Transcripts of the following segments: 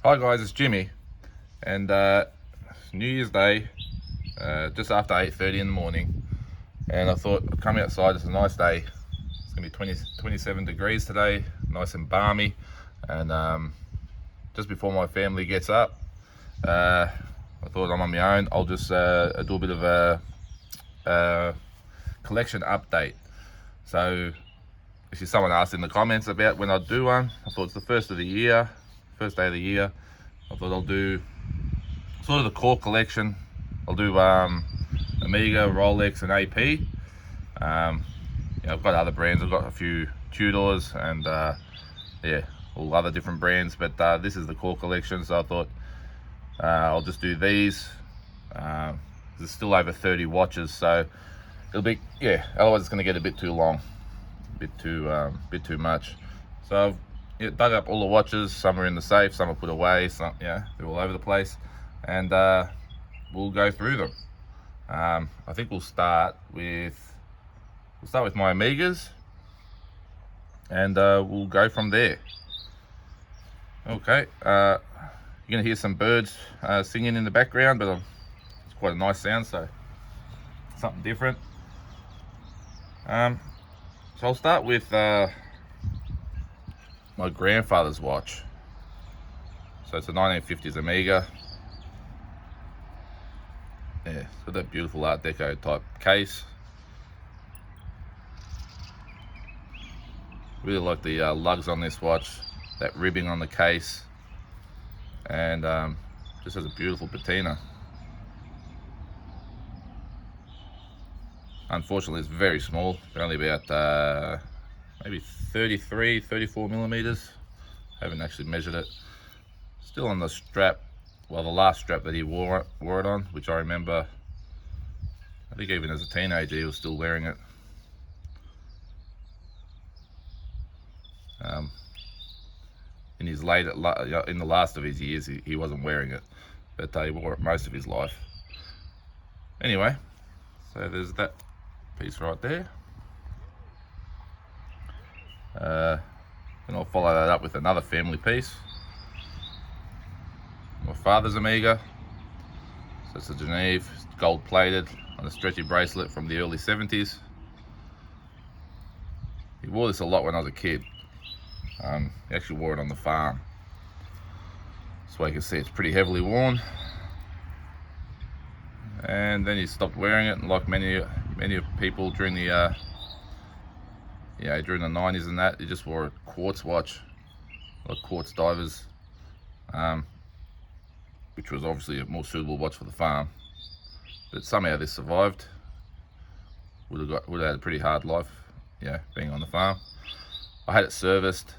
Hi guys, it's Jimmy, and New Year's Day, just after 8:30 in the morning, and I thought I'd come outside. It's a nice day. It's gonna be 27 degrees today, nice and balmy, and just before my family gets up, I thought I'm on my own. I'll just do a bit of a collection update. So, actually, someone asked in the comments about when I'd do one. I thought it's the first day of the year. I thought I'll do sort of the core collection. I'll do Amiga, Rolex, and AP. I've got other brands. I've got a few Tudors and all other different brands. But this is the core collection, so I thought I'll just do these. There's still over 30 watches, so it'll be otherwise it's going to get a bit too long, bit too much. So I've dug up all the watches. Some are in the safe, some are put away, some they're all over the place, and we'll go through them. I think we'll start with my Amigas, and we'll go from there. Okay, you're gonna hear some birds singing in the background, but it's quite a nice sound, so something different. So I'll start with my grandfather's watch. So it's a 1950s Amiga. Yeah, so that beautiful Art Deco type case. Really like the lugs on this watch, that ribbing on the case, and just has a beautiful patina. Unfortunately, it's very small. They're only about maybe 34 millimeters. Haven't actually measured it. Still on the strap, well, the last strap that he wore it on, which I remember, I think even as a teenager he was still wearing it. In the last of his years, he wasn't wearing it, but he wore it most of his life. Anyway, so there's that piece right there. And I'll follow that up with another family piece. My father's Amiga. So it's a Geneve, gold plated on a stretchy bracelet from the early 70s. He wore this a lot when I was a kid. He actually wore it on the farm. So you can see it's pretty heavily worn. And then he stopped wearing it, and like many people during the during the 90s and that, he just wore a quartz watch, like quartz divers, which was obviously a more suitable watch for the farm. But somehow this survived. Would have had a pretty hard life, being on the farm. I had it serviced.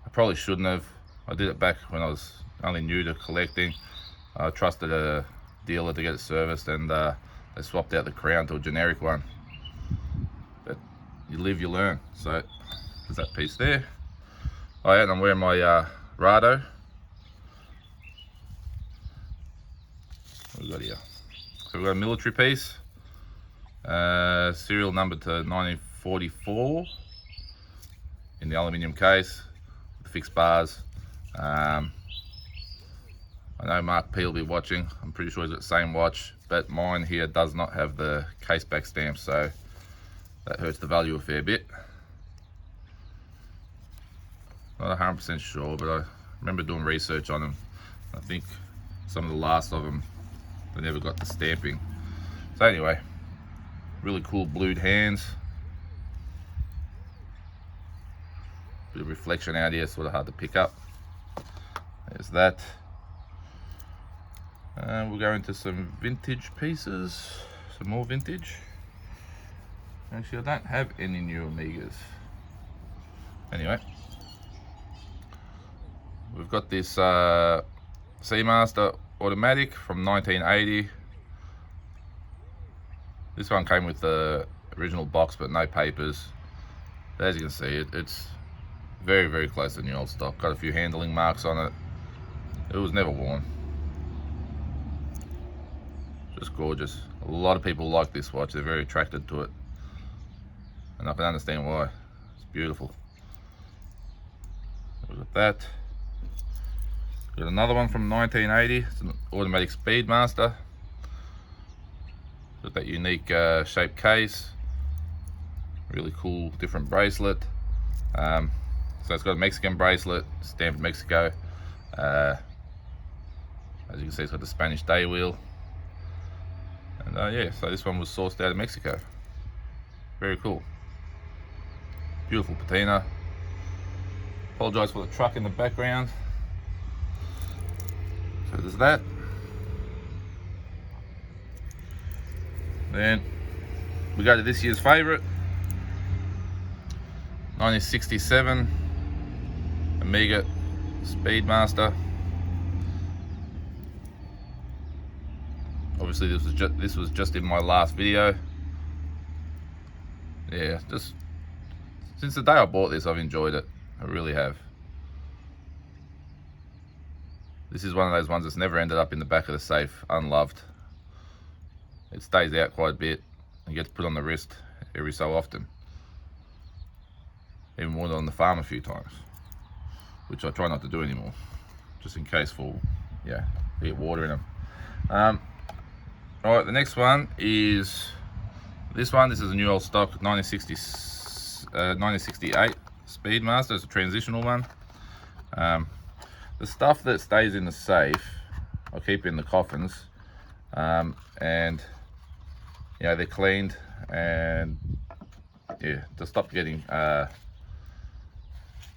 I probably shouldn't have. I did it back when I was only new to collecting. I trusted a dealer to get it serviced, and they swapped out the crown to a generic one. But you live, you learn. So there's that piece there. And I'm wearing my Rado. What we got here? So we've got a military piece, serial number to 1944 in the aluminium case, with fixed bars. I know Mark P will be watching. I'm pretty sure he's got the same watch, but mine here does not have the case back stamp, so that hurts the value a fair bit. Not 100% sure, but I remember doing research on them. I think some of the last of them, they never got the stamping. So anyway, really cool blued hands. Bit of reflection out here, sort of hard to pick up. There's that. We'll go into some vintage pieces, some more vintage. Actually, I don't have any new Amigas. Anyway, we've got this Seamaster Automatic from 1980. This one came with the original box, but no papers. But as you can see, it's very, very close to new old stock. Got a few handling marks on it. It was never worn. Just gorgeous. A lot of people like this watch. They're very attracted to it, and I can understand why. It's beautiful. Look at that. Got another one from 1980. It's an automatic Speedmaster. Got that unique shaped case. Really cool, different bracelet. So it's got a Mexican bracelet, stamped Mexico. As you can see, it's got the Spanish day wheel. And yeah, so this one was sourced out of Mexico. Very cool. Beautiful patina. Apologise for the truck in the background. So there's that. Then we go to this year's favourite, 1967 Amiga Speedmaster. Obviously this was just in my last video. Yeah, just since the day I bought this, I've enjoyed it. I really have. This is one of those ones that's never ended up in the back of the safe unloved. It stays out quite a bit and gets put on the wrist every so often. Even worn it on the farm a few times, which I try not to do anymore, just in case for, yeah, get water in them. Alright, the next one is this one. This is a new old stock 1968 Speedmaster. It's a transitional one. The stuff that stays in the safe, I'll keep in the coffins, and you know, they're cleaned, and yeah, to stop getting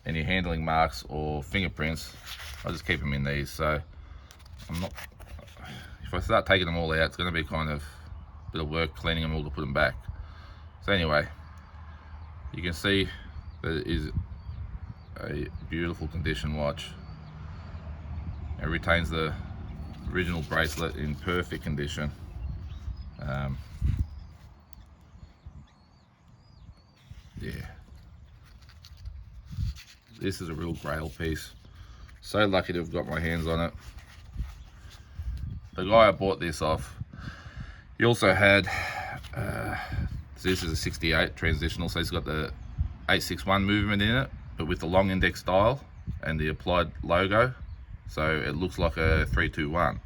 any handling marks or fingerprints, I just keep them in these. So I'm not, if I start taking them all out, it's going to be kind of a bit of work cleaning them all to put them back. So anyway, you can see that it is a beautiful condition watch. It retains the original bracelet in perfect condition. Yeah, this is a real grail piece. So lucky to have got my hands on it. The guy I bought this off, he also had so this is a 68 transitional, so he's got the 861 movement in it, but with the long index dial and the applied logo, so it looks like a 321,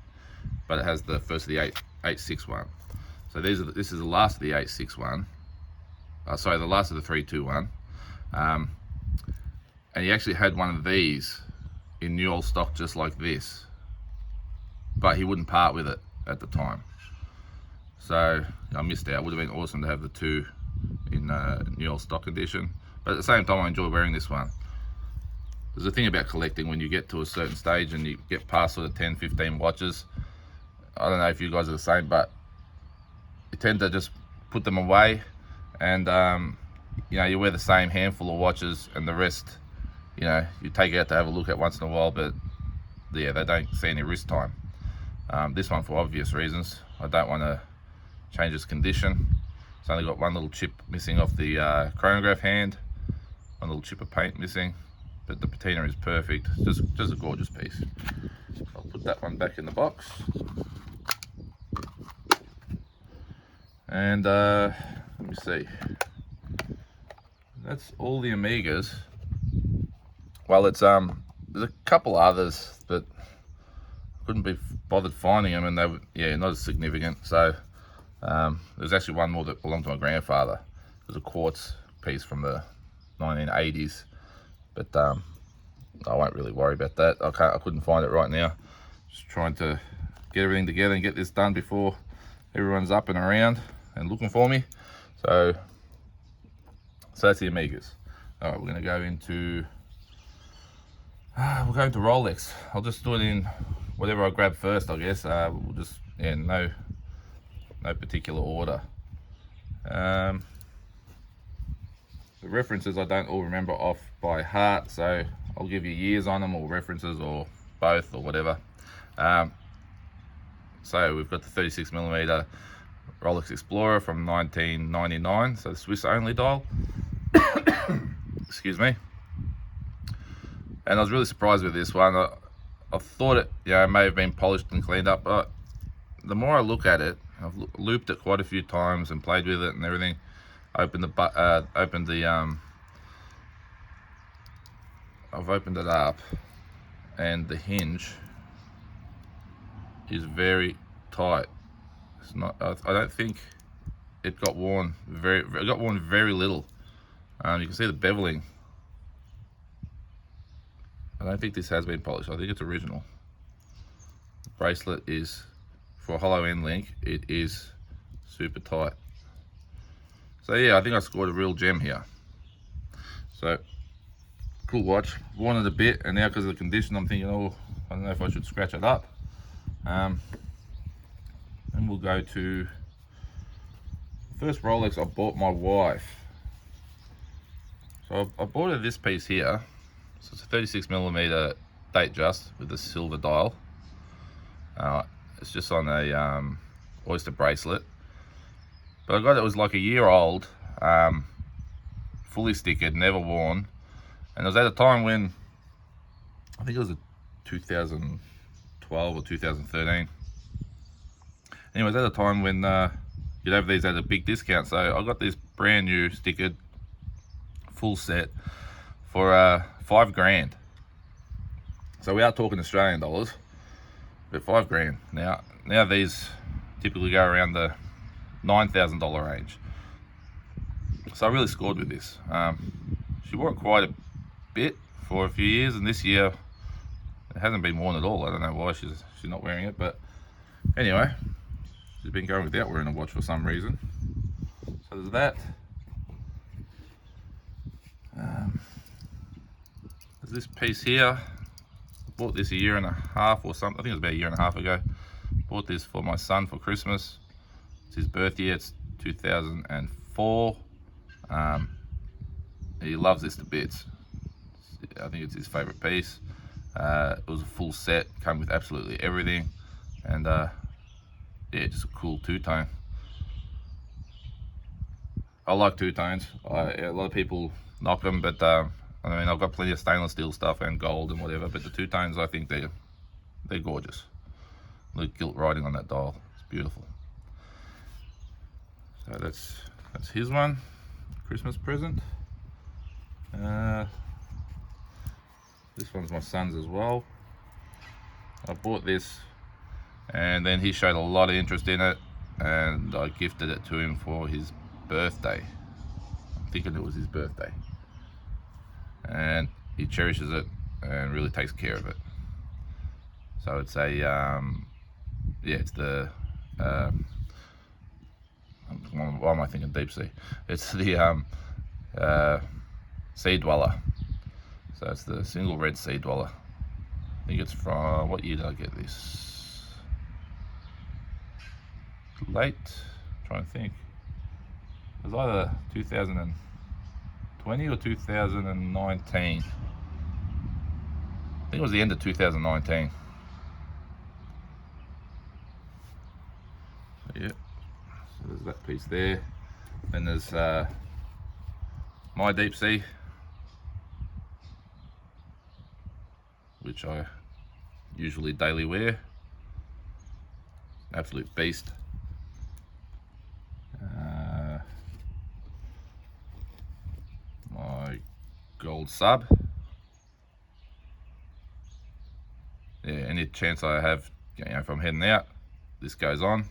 but it has the first of the 861. So this is the last of the 861. Sorry, the last of the 321. And he actually had one of these in new old stock just like this, but he wouldn't part with it at the time. So I missed out. Would have been awesome to have the two in new old stock edition, but at the same time I enjoy wearing this one. There's a thing about collecting when you get to a certain stage and you get past sort of 10, 15 watches. I don't know if you guys are the same, but you tend to just put them away, and you know, you wear the same handful of watches, and the rest, you know, you take out to have a look at once in a while, but yeah, they don't see any wrist time. This one, for obvious reasons, I don't want to change its condition. It's only got one little chip missing off the chronograph hand, one little chip of paint missing, but the patina is perfect. Just a gorgeous piece. I'll put that one back in the box. And let me see. That's all the Amigas. Well, it's there's a couple others, but I couldn't be bothered finding them, and they were, yeah, not as significant. So there's actually one more that belonged to my grandfather. It was a quartz piece from the 1980s, but I won't really worry about that. I couldn't find it right now. Just trying to get everything together and get this done before everyone's up and around and looking for me. So that's the Amigas. All right, we're going to go into we'll go into Rolex. I'll just do it in whatever I grab first, I guess. We'll just, yeah, no particular order. The references I don't all remember off by heart, so I'll give you years on them, or references, or both, or whatever. So we've got the 36mm Rolex Explorer from 1999, so the Swiss only dial. Excuse me. And I was really surprised with this one. I thought it, you know, may have been polished and cleaned up, but the more I look at it, I've looped it quite a few times and played with it and everything. I've opened it up, and the hinge is very tight. It's not. I don't think it got worn very little. You can see the beveling. I don't think this has been polished. I think it's original. The bracelet is, for a hollow end link, it is super tight. So yeah, I think I scored a real gem here. So cool watch. Worn it a bit, and now because of the condition, I'm thinking, oh, I don't know if I should scratch it up. And we'll go to the first Rolex I bought my wife. So I bought her this piece here. So it's a 36mm Datejust with a silver dial. It's just on a oyster bracelet. But I got it was like a year old, fully stickered, never worn. And it was at a time when, I think it was a 2012 or 2013. Anyways, at a time when you'd have these at a big discount. So I got this brand new stickered full set for $5 grand. So we are talking Australian dollars, but $5 grand. Now these typically go around the $9,000 range. So I really scored with this. She wore it quite a bit for a few years, and this year it hasn't been worn at all. I don't know why she's not wearing it, but anyway, she's been going without wearing a watch for some reason. So there's that. There's this piece here. I bought this a year and a half or something. I think it was about a year and a half ago. Bought this for my son for Christmas. It's his birth year. It's 2004. He loves this to bits. I think it's his favorite piece. It was a full set, came with absolutely everything, and yeah, just a cool two-tone. I like two-tones. A lot of people knock them, but I mean, I've got plenty of stainless steel stuff and gold and whatever, but the two-tones, I think they're gorgeous. Look, gilt writing on that dial. It's beautiful. So that's his one, Christmas present. This one's my son's as well. I bought this, and then he showed a lot of interest in it, and I gifted it to him for his birthday. I'm thinking it was his birthday. And he cherishes it and really takes care of it. So it's a, yeah, it's the, why am I thinking deep sea? It's the Sea Dweller. So it's the single red Sea Dweller. I think it's from, what year did I get this? Late, I'm trying to think. It was either 2020 or 2019. I think it was the end of 2019. So yeah, so there's that piece there. Then there's my deep sea, which I usually daily wear. Absolute beast. My gold sub. Yeah, any chance I have, you know, if I'm heading out, this goes on.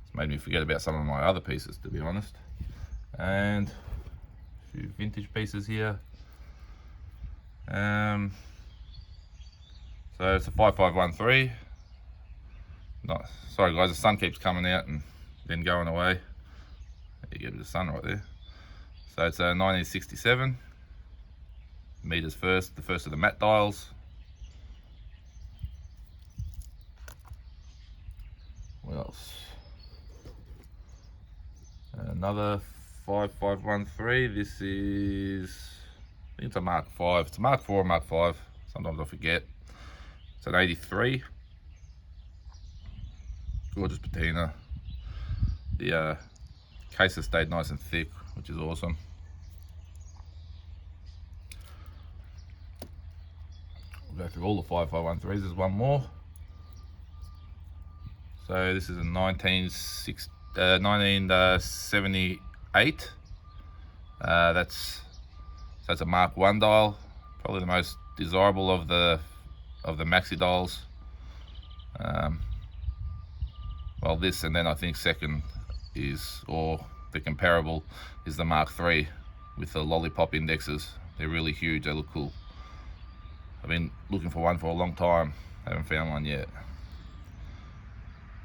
It's made me forget about some of my other pieces, to be honest. And a few vintage pieces here. So it's a 5513. No, sorry guys, the sun keeps coming out and then going away. You get a bit of sun right there. So it's a 1967. Meters first, the first of the matte dials. What else? Another 5513. This is, I think it's a Mark 5. It's a Mark 4 or Mark 5. Sometimes I forget. It's an 83. Gorgeous patina. The case has stayed nice and thick, which is awesome. We'll go through all the 5513s. There's one more. So this is a 1978. That's a Mark 1 dial. Probably the most desirable of the maxi dials. Well, this, and then I think second is, or the comparable is the Mark III with the lollipop indexes. They're really huge, they look cool. I've been looking for one for a long time, haven't found one yet.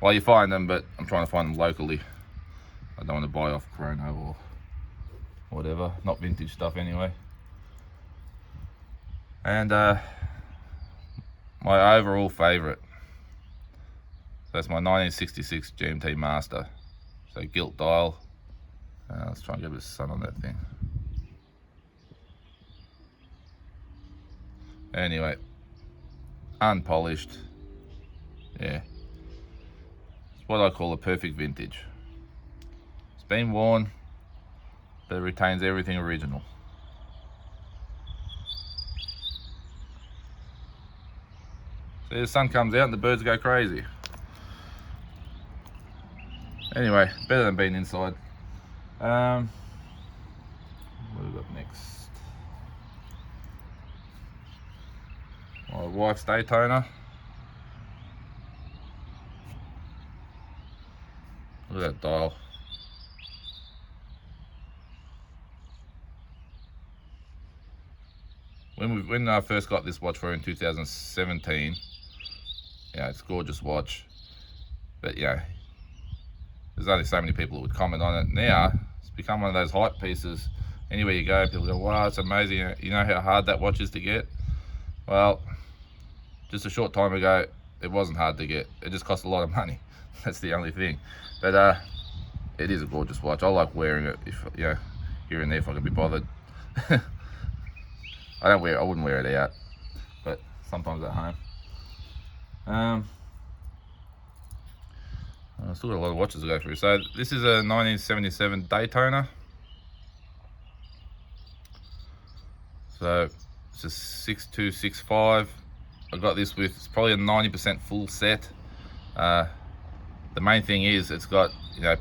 Well, you find them, but I'm trying to find them locally. I don't want to buy off Chrono or whatever, not vintage stuff anyway. And my overall favourite, that's my 1966 Gmt Master. So gilt dial. Let's try and get a bit of sun on that thing. Anyway, unpolished. Yeah, it's what I call a perfect vintage. It's been worn, but it retains everything original. See, the sun comes out and the birds go crazy. Anyway, better than being inside. What have we got next? My wife's Daytona. Look at that dial. When I first got this watch for her in 2017, yeah, it's a gorgeous watch. But yeah, there's only so many people that would comment on it. Now it's become one of those hype pieces. Anywhere you go, people go, wow, it's amazing. You know how hard that watch is to get? Well, just a short time ago, it wasn't hard to get. It just cost a lot of money. That's the only thing. But it is a gorgeous watch. I like wearing it, if here and there if I can be bothered. I wouldn't wear it out, but sometimes at home. I've still got a lot of watches to go through. So this is a 1977 Daytona. So it's a 6265. I got this with, it's probably a 90% full set. The main thing is it's got,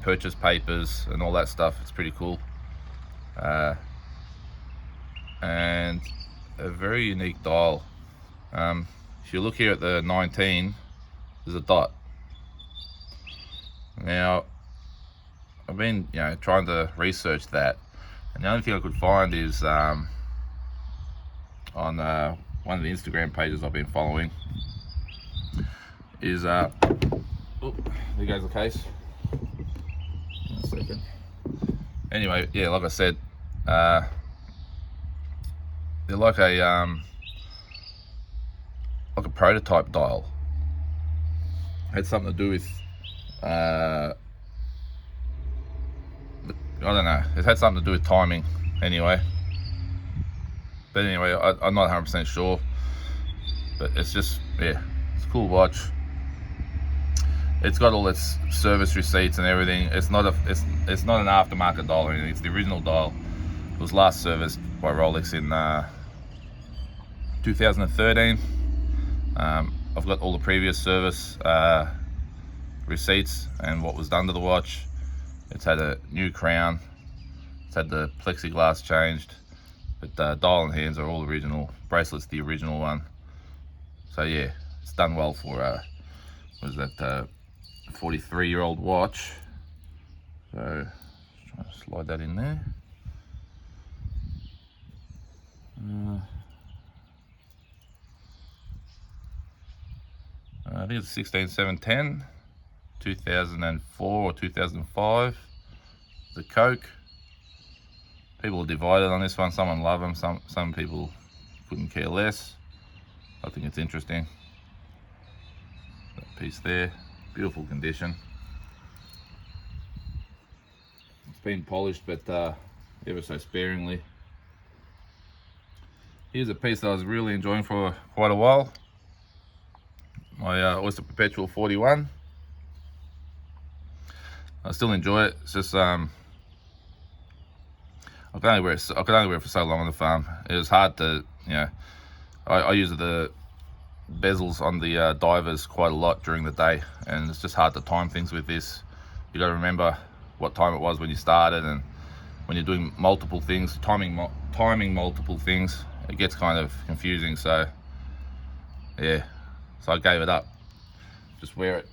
purchase papers and all that stuff. It's pretty cool. And a very unique dial. If you look here at the 19, there's a dot. Now, I've been, trying to research that, and the only thing I could find is on one of the Instagram pages I've been following is oh, there goes the case. In a second. Anyway, yeah, like I said, they're like a prototype dial. It had something to do with I don't know, it had something to do with timing anyway. But anyway, I'm not 100% sure, but it's just, yeah, it's a cool watch. It's got all its service receipts and everything. It's not an aftermarket dial or anything. It's the original dial. It was last serviced by Rolex in 2013. I've got all the previous service receipts and what was done to the watch. It's had a new crown. It's had the plexiglass changed, but dial and hands are all original. Bracelet's the original one. So yeah, it's done well for what is that, 43-year-old watch. So just trying to slide that in there. I think it's 16710, 2004 or 2005. The Coke. People are divided on this one. Some love them. Some people couldn't care less. I think it's interesting. That piece there, beautiful condition. It's been polished, but ever so sparingly. Here's a piece that I was really enjoying for quite a while. My Oyster Perpetual 41. I still enjoy it. It's just I could only wear it for so long on the farm. It was hard to, I use the bezels on the divers quite a lot during the day, and it's just hard to time things with this. You got to remember what time it was when you started, and when you're doing multiple things, timing multiple things, it gets kind of confusing. So yeah, so I gave it up. Just wear it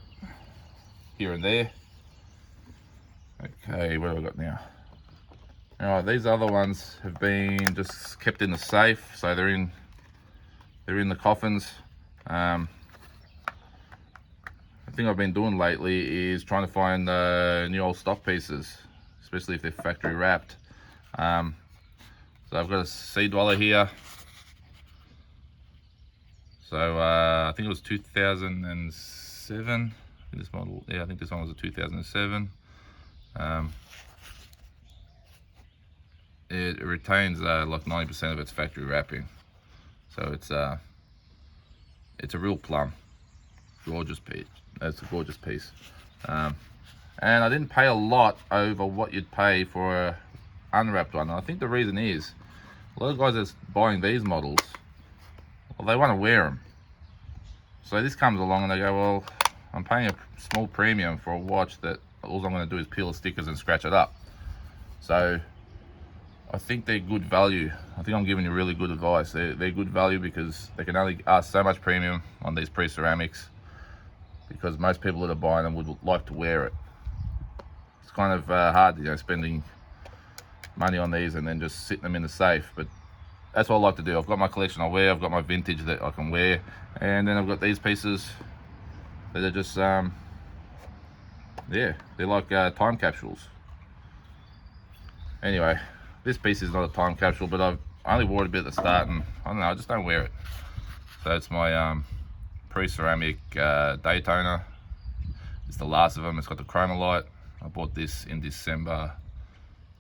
here and there. Okay, what have I got now? Alright, these other ones have been just kept in the safe, so they're in the coffins. The thing I've been doing lately is trying to find new old stock pieces, especially if they're factory wrapped. So I've got a Sea Dweller here. So I think it was 2007. This model, yeah, I think this one was a 2007. It retains like 90% of its factory wrapping, so it's a real plum. Gorgeous piece. That's a gorgeous piece. And I didn't pay a lot over what you'd pay for a unwrapped one. And I think the reason is a lot of guys that's buying these models, well, they want to wear them. So this comes along and they go, well, I'm paying a small premium for a watch that all I'm going to do is peel the stickers and scratch it up. So I think they're good value. I think I'm giving you really good advice. They're good value because they can only ask so much premium on these pre-ceramics, because most people that are buying them would like to wear it. It's kind of hard, you know, spending money on these and then just sitting them in the safe. But that's what I like to do. I've got my collection I wear. I've got my vintage that I can wear, and then I've got these pieces that are just yeah, they're like time capsules. Anyway, this piece is not a time capsule, but I only wore it a bit at the start, and I don't know, I just don't wear it. So it's my pre-ceramic Daytona. It's the last of them. It's got the chromolite. I bought this in December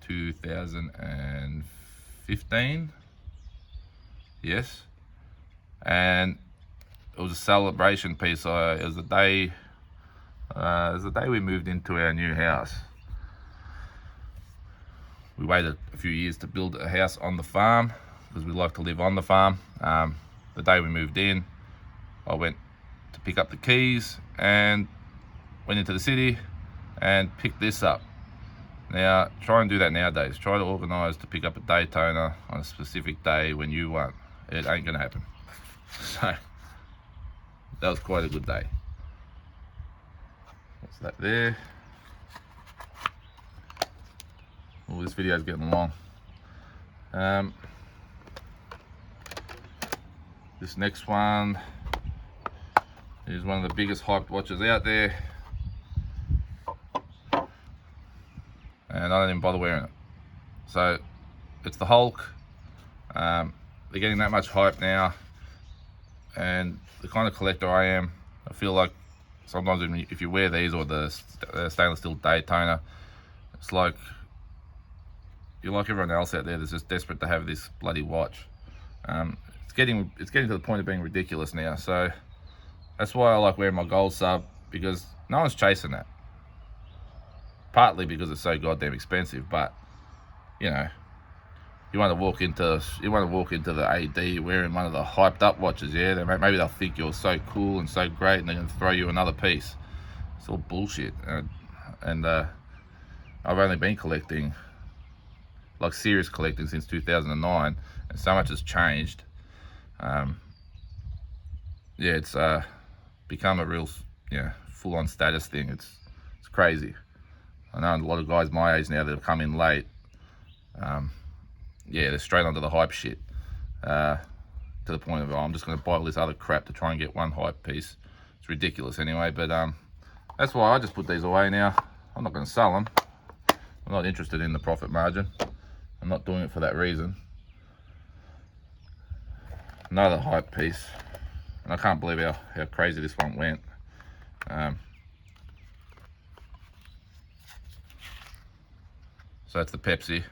2015. Yes, and it was a celebration piece. It was the day. It was the day we moved into our new house. We waited a few years to build a house on the farm because we like to live on the farm. The day we moved in, I went to pick up the keys and went into the city and picked this up. Now, try and do that nowadays. Try to organise to pick up a Daytona on a specific day when you want. It ain't gonna happen. So that was quite a good day. What's that there? Well, this video is getting long. This next one is one of the biggest hyped watches out there, and I don't even bother wearing it. So it's the Hulk. They're getting that much hype now, and the kind of collector I am, I feel like sometimes if you wear these or the stainless steel Daytona, it's like you're like everyone else out there that's just desperate to have this bloody watch. It's getting to the point of being ridiculous now. So that's why I like wearing my gold sub, because no one's chasing that. Partly because it's so goddamn expensive, but you know, you want to walk into the AD wearing one of the hyped up watches, yeah, maybe they'll think you're so cool and so great, and they're going to throw you another piece. It's all bullshit. And I've only been collecting, like serious collecting, since 2009, and so much has changed. Yeah, it's become a real, full-on status thing. It's crazy. I know a lot of guys my age now that have come in late, yeah, they're straight onto the hype shit, to the point of, I'm just going to buy all this other crap to try and get one hype piece. It's ridiculous anyway, but that's why I just put these away now. I'm not going to sell them. I'm not interested in the profit margin. I'm not doing it for that reason. Another hype piece, and I can't believe how crazy this one went. So that's the Pepsi.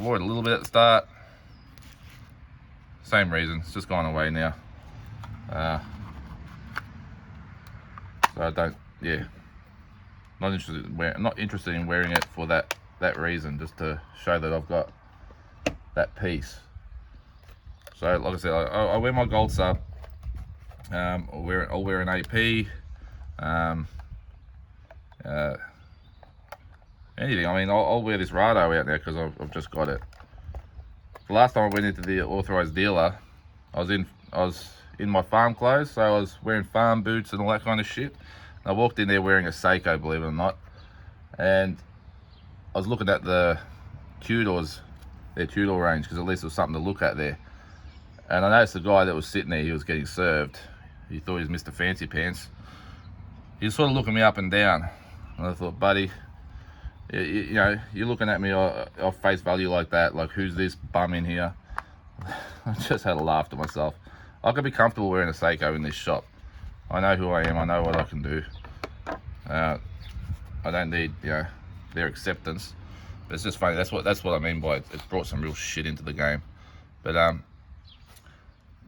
Wore it a little bit at the start. Same reason, it's just gone away now. So I don't, not interested in wearing it for that reason, just to show that I've got that piece. So like I said, I wear my gold sub. I'll wear an AP. anything. I mean, I'll wear this Rado out there because I've just got it. The last time I went into the authorized dealer, I was in my farm clothes, so I was wearing farm boots and all that kind of shit. And I walked in there wearing a Seiko, believe it or not, and I was looking at the Tudors, their Tudor range, because at least there was something to look at there. And I noticed the guy that was sitting there, he was getting served. He thought he was Mr. Fancy Pants. He was sort of looking me up and down. And I thought, buddy, you know, you're looking at me off face value like that, like who's this bum in here? I just had a laugh to myself. I could be comfortable wearing a Seiko in this shop. I know who I am, I know what I can do. I don't need, you know, their acceptance. But it's just funny, that's what I mean by it. It's brought some real shit into the game. But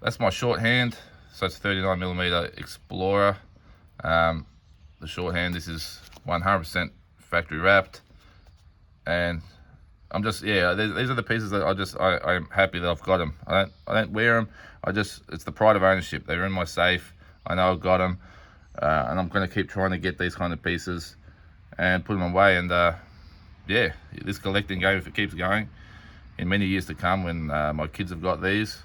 that's my shorthand. So it's 39mm Explorer. The shorthand, this is 100% factory wrapped. And I'm just, yeah, these are the pieces that I'm happy that I've got them. I don't wear them. It's the pride of ownership. They're in my safe. I know I've got them. And I'm going to keep trying to get these kind of pieces and put them away. And yeah, this collecting game, if it keeps going in many years to come, when my kids have got these,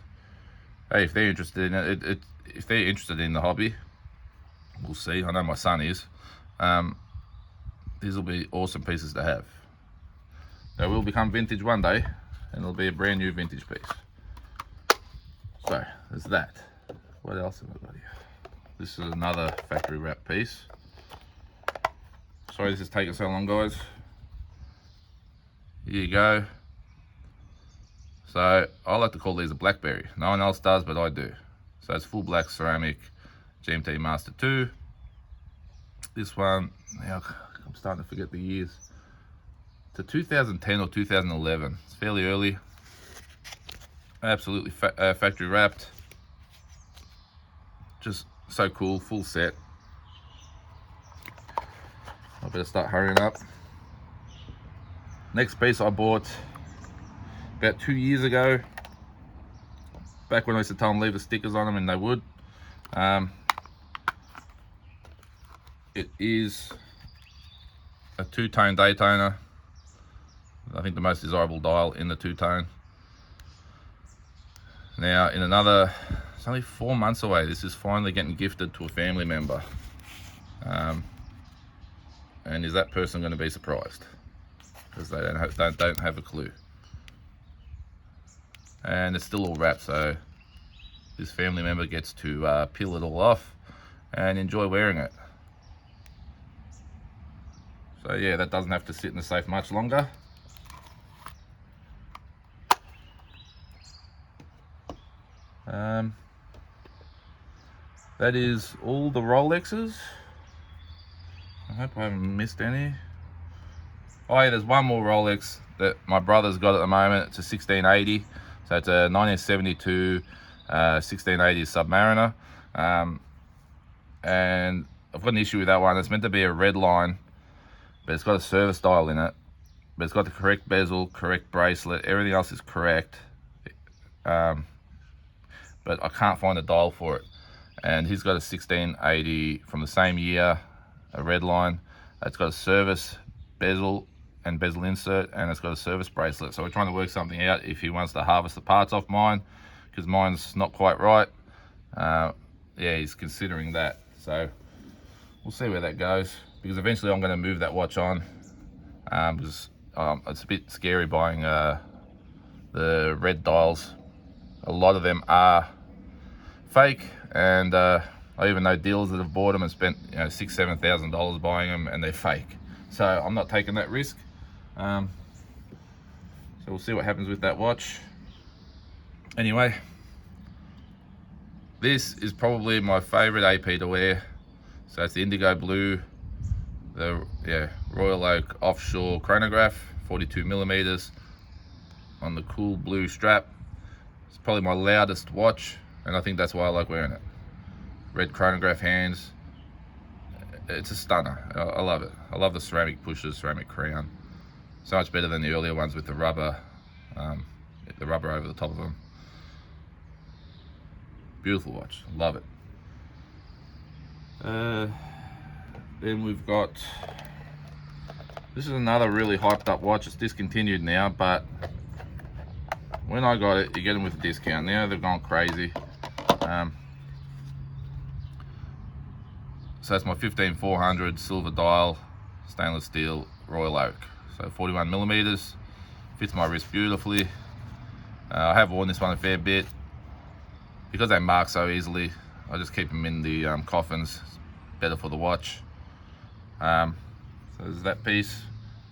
hey, if they're interested in it, if they're interested in the hobby, we'll see. I know my son is. These will be awesome pieces to have. They will become vintage one day, and it'll be a brand new vintage piece. So there's that. What else have I got here? This is another factory wrap piece. Sorry this is taking so long, guys. Here you go. So I like to call these a blackberry. No one else does, but I do. So it's full black ceramic Gmt Master 2. This one, now I'm starting to forget the years. It's a 2010 or 2011. It's fairly early. Absolutely factory wrapped. Just so cool, full set. I better start hurrying up. Next piece I bought about 2 years ago. Back when I used to tell them leave the stickers on them, and they would. It is a two-tone Daytona. I think the most desirable dial in the two-tone. Now, in another, it's only 4 months away, this is finally getting gifted to a family member. And is that person going to be surprised? Because they don't have a clue. And it's still all wrapped, so this family member gets to peel it all off and enjoy wearing it. So yeah, that doesn't have to sit in the safe much longer. That is all the Rolexes. I hope I haven't missed any. Oh yeah, there's one more Rolex that my brother's got at the moment. It's a 1680. So it's a 1972 1680 Submariner. And I've got an issue with that one. It's meant to be a red line, but it's got a service dial in it. But it's got the correct bezel, correct bracelet, everything else is correct. But I can't find a dial for it. And he's got a 1680 from the same year, a red line. It's got a service bezel and bezel insert, and it's got a service bracelet. So we're trying to work something out if he wants to harvest the parts off mine, because mine's not quite right. Yeah, he's considering that. So we'll see where that goes, because eventually I'm going to move that watch on. Because it's a bit scary buying the red dials. A lot of them are fake, and I even know dealers that have bought them and spent $6,000-7,000 buying them, and they're fake. So I'm not taking that risk. So we'll see what happens with that watch. Anyway, this is probably my favorite AP to wear. So it's the indigo blue, the Royal Oak offshore chronograph, 42mm on the cool blue strap. It's probably my loudest watch, and I think that's why I like wearing it. Red chronograph hands. It's a stunner. I love it. I love the ceramic pushes, ceramic crown. So much better than the earlier ones with the rubber over the top of them. Beautiful watch. Love it. Then we've got This is another really hyped up watch. It's discontinued now, but when I got it, you get them with a discount. Now they've gone crazy. So that's my 15400 silver dial, stainless steel, Royal Oak. So 41 millimeters, fits my wrist beautifully. I have worn this one a fair bit. Because they mark so easily, I just keep them in the coffins. It's better for the watch. So there's that piece.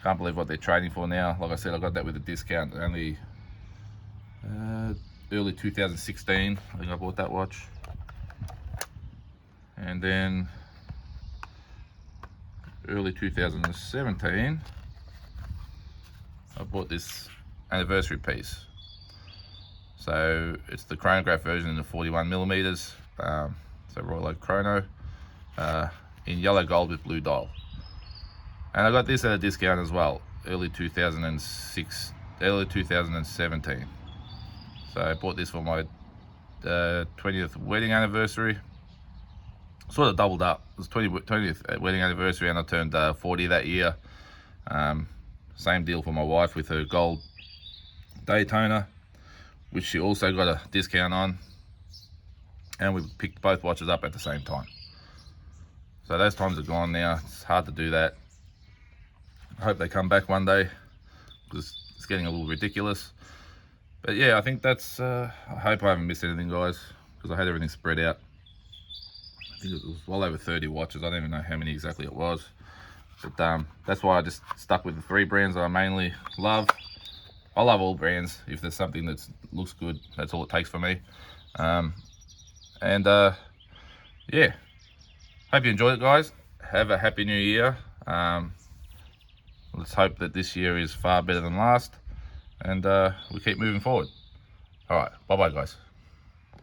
Can't believe what they're trading for now. Like I said, I got that with a discount. Only early 2016, I think I bought that watch. And then early 2017, I bought this anniversary piece. So it's the chronograph version in the 41 millimeters. So Royal Oak chrono in yellow gold with blue dial. And I got this at a discount as well, early 2017. So I bought this for my 20th wedding anniversary. Sort of doubled up. It was 20th wedding anniversary, and I turned 40 that year. Same deal for my wife with her gold Daytona, which she also got a discount on, and we picked both watches up at the same time. So those times are gone now. It's hard to do that. I hope they come back one day, because it's getting a little ridiculous. But yeah, I think that's I hope I haven't missed anything, guys, because I had everything spread out. I think it was well over 30 watches. I don't even know how many exactly it was, but that's why I just stuck with the 3 brands that I mainly love. I love all brands. If there's something that looks good, that's all it takes for me. Yeah, hope you enjoyed it, guys. Have a happy new year. Let's hope that this year is far better than last, and we keep moving forward. All right, bye bye, guys.